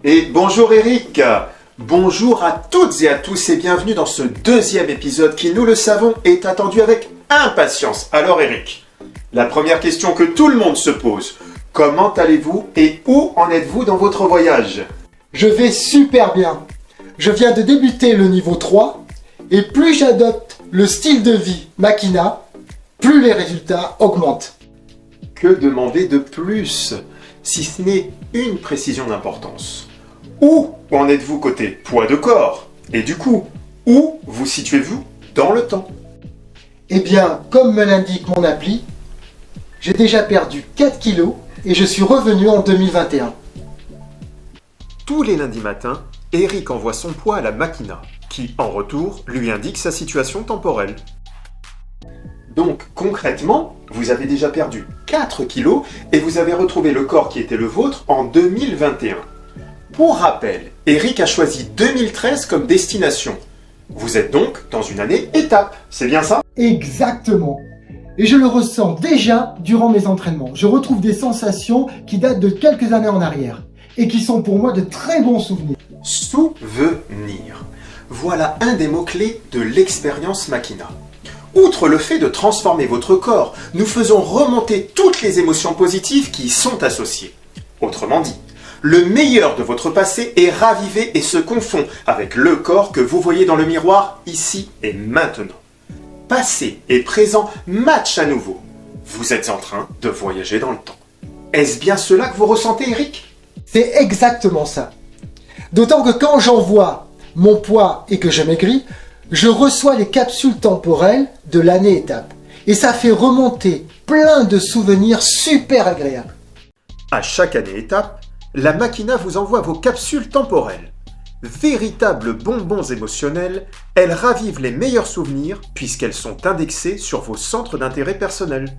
Et bonjour Eric, bonjour à toutes et à tous et bienvenue dans ce deuxième épisode qui, nous le savons, est attendu avec impatience. Alors Eric, la première question que tout le monde se pose, comment allez-vous et où en êtes-vous dans votre voyage? Je vais super bien. Je viens de débuter le niveau 3 et plus j'adopte le style de vie Makina, plus les résultats augmentent. Que demander de plus, si ce n'est une précision d'importance? Où en êtes-vous côté poids de corps? Et du coup, où vous situez-vous dans le temps? Eh bien, comme me l'indique mon appli, j'ai déjà perdu 4 kilos et je suis revenu en 2021. Tous les lundis matins, Eric envoie son poids à la Makina, qui, en retour, lui indique sa situation temporelle. Donc, concrètement, vous avez déjà perdu 4 kilos et vous avez retrouvé le corps qui était le vôtre en 2021. Pour rappel, Eric a choisi 2013 comme destination. Vous êtes donc dans une année étape, c'est bien ça? Exactement. Et je le ressens déjà durant mes entraînements. Je retrouve des sensations qui datent de quelques années en arrière et qui sont pour moi de très bons souvenirs. Souvenir. Voilà un des mots-clés de l'expérience Makina. Outre le fait de transformer votre corps, nous faisons remonter toutes les émotions positives qui y sont associées. Autrement dit, le meilleur de votre passé est ravivé et se confond avec le corps que vous voyez dans le miroir ici et maintenant. Passé et présent matchent à nouveau. Vous êtes en train de voyager dans le temps. Est-ce bien cela que vous ressentez, Eric? C'est exactement ça. D'autant que quand j'envoie mon poids et que je maigris, je reçois les capsules temporelles de l'année étape. Et ça fait remonter plein de souvenirs super agréables. À chaque année étape, la Makina vous envoie vos capsules temporelles. Véritables bonbons émotionnels, elles ravivent les meilleurs souvenirs puisqu'elles sont indexées sur vos centres d'intérêt personnels.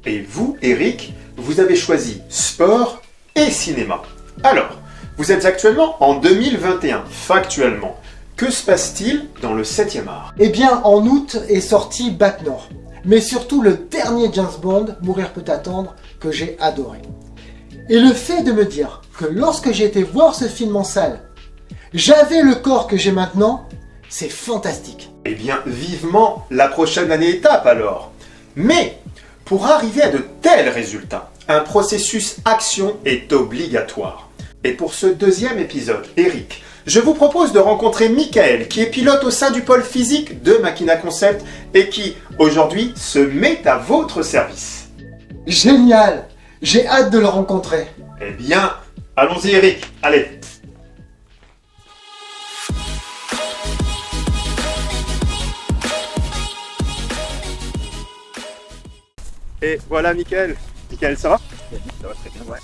Et vous, Eric, vous avez choisi sport et cinéma. Alors, vous êtes actuellement en 2021, factuellement. Que se passe-t-il dans le 7e art? Eh bien, en août est sorti Bac Nord. Mais surtout le dernier James Bond, Mourir peut attendre, que j'ai adoré. Et le fait de me dire que lorsque j'ai été voir ce film en salle, j'avais le corps que j'ai maintenant, c'est fantastique. Eh bien, vivement la prochaine année étape alors. Mais, pour arriver à de tels résultats, un processus action est obligatoire. Et pour ce deuxième épisode, Eric, je vous propose de rencontrer Michael, qui est pilote au sein du pôle physique de Makina Concept et qui, aujourd'hui, se met à votre service. Génial! J'ai hâte de le rencontrer. Eh bien, allons-y Eric, allez. Et voilà Michael. Michael, ça va? Ça va très bien, ouais.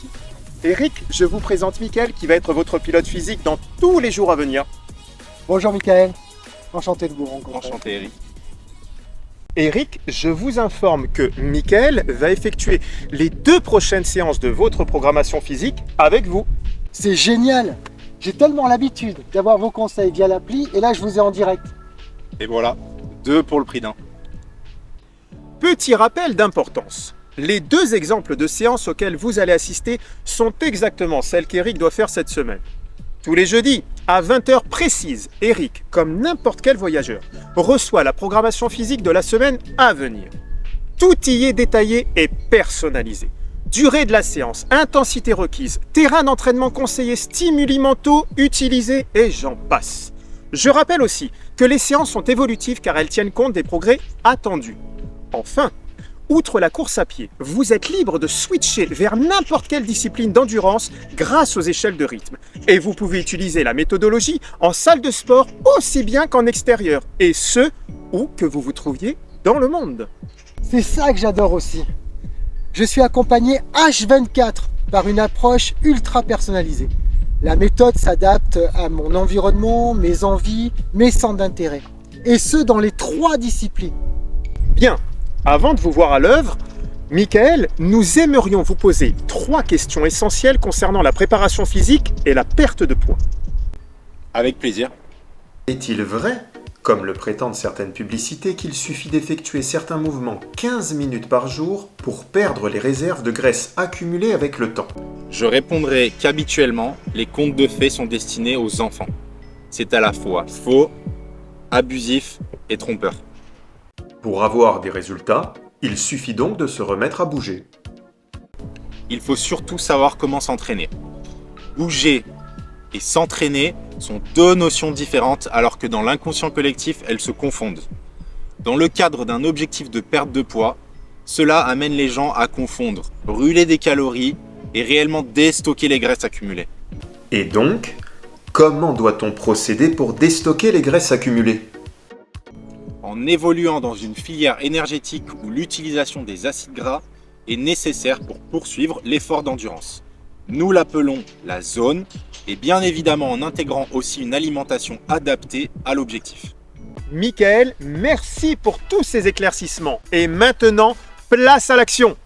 Eric, je vous présente Michael qui va être votre pilote physique dans tous les jours à venir. Bonjour Michael, enchanté de vous rencontrer. Enchanté, Eric. Eric, je vous informe que Michael va effectuer les 2 prochaines séances de votre programmation physique avec vous. C'est génial! J'ai tellement l'habitude d'avoir vos conseils via l'appli et là je vous ai en direct. Et voilà, 2 pour le prix d'un. Petit rappel d'importance. Les 2 exemples de séances auxquelles vous allez assister sont exactement celles qu'Eric doit faire cette semaine. Tous les jeudis, à 20h précises, Eric, comme n'importe quel voyageur, reçoit la programmation physique de la semaine à venir. Tout y est détaillé et personnalisé. Durée de la séance, intensité requise, terrain d'entraînement conseillé, stimuli mentaux utilisés et j'en passe. Je rappelle aussi que les séances sont évolutives car elles tiennent compte des progrès attendus. Enfin, outre la course à pied, vous êtes libre de switcher vers n'importe quelle discipline d'endurance grâce aux échelles de rythme. Et vous pouvez utiliser la méthodologie en salle de sport aussi bien qu'en extérieur, et ce, où que vous vous trouviez dans le monde. C'est ça que j'adore aussi. Je suis accompagné H24 par une approche ultra personnalisée. La méthode s'adapte à mon environnement, mes envies, mes centres d'intérêt. Et ce, dans les 3 disciplines. Bien, avant de vous voir à l'œuvre, Michael, nous aimerions vous poser 3 questions essentielles concernant la préparation physique et la perte de poids. Avec plaisir. Est-il vrai, comme le prétendent certaines publicités, qu'il suffit d'effectuer certains mouvements 15 minutes par jour pour perdre les réserves de graisse accumulées avec le temps? Je répondrai qu'habituellement, les contes de fées sont destinés aux enfants. C'est à la fois faux, abusif et trompeur. Pour avoir des résultats, il suffit donc de se remettre à bouger. Il faut surtout savoir comment s'entraîner. Bouger et s'entraîner sont deux notions différentes alors que dans l'inconscient collectif, elles se confondent. Dans le cadre d'un objectif de perte de poids, cela amène les gens à confondre brûler des calories et réellement déstocker les graisses accumulées. Et donc, comment doit-on procéder pour déstocker les graisses accumulées? En évoluant dans une filière énergétique où l'utilisation des acides gras est nécessaire pour poursuivre l'effort d'endurance. Nous l'appelons la zone et bien évidemment en intégrant aussi une alimentation adaptée à l'objectif. Michael, merci pour tous ces éclaircissements. Et maintenant, place à l'action!